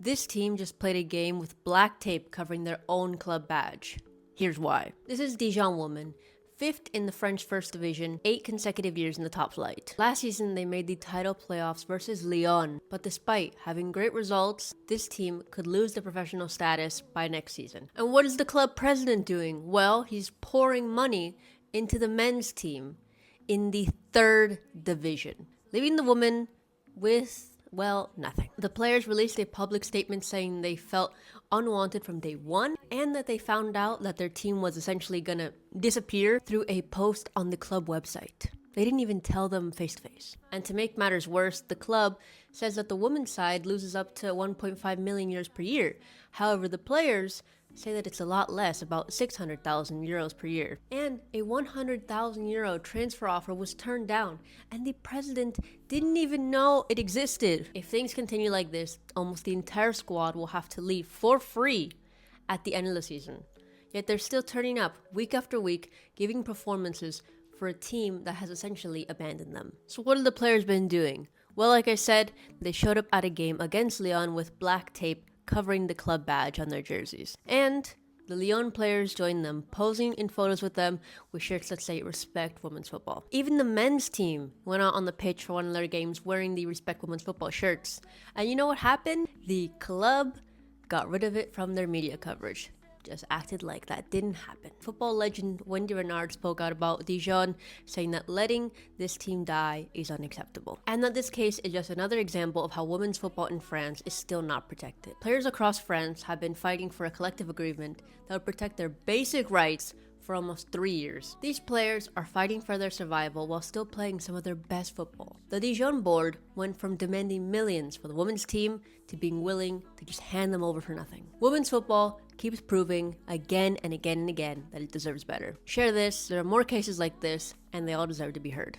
This team just played a game with black tape covering their own club badge. Here's why. This is Dijon woman, 5th in the French First Division, 8 consecutive years in the top flight. Last season, they made the title playoffs versus Lyon, but despite having great results, this team could lose their professional status by next season. And what is the club president doing? Well, he's pouring money into the men's team in the 3rd division, leaving the woman with, well, nothing. The players released a public statement saying they felt unwanted from day one and that they found out that their team was essentially gonna disappear through a post on the club website. They didn't even tell them face to face. And to make matters worse, the club says that the women's side loses up to 1.5 million euros per year. However, the players say that it's a lot less, about 600,000 euros per year. And a 100,000 euro transfer offer was turned down, and the president didn't even know it existed. If things continue like this, almost the entire squad will have to leave for free at the end of the season. Yet they're still turning up week after week, giving performances for a team that has essentially abandoned them. So what have the players been doing? Well, like I said, they showed up at a game against Lyon with black tape covering the club badge on their jerseys. And the Lyon players joined them, posing in photos with them with shirts that say Respect Women's Football. Even the men's team went out on the pitch for one of their games wearing the Respect Women's Football shirts. And you know what happened? The club got rid of it from their media coverage. Just acted like that didn't happen. Football legend Wendy Renard spoke out about Dijon, saying that letting this team die is unacceptable. And that this case is just another example of how women's football in France is still not protected. Players across France have been fighting for a collective agreement that would protect their basic rights for almost 3 years. These players are fighting for their survival while still playing some of their best football. The Dijon board went from demanding millions for the women's team to being willing to just hand them over for nothing. Women's football keeps proving again and again and again that it deserves better. Share this, there are more cases like this, and they all deserve to be heard.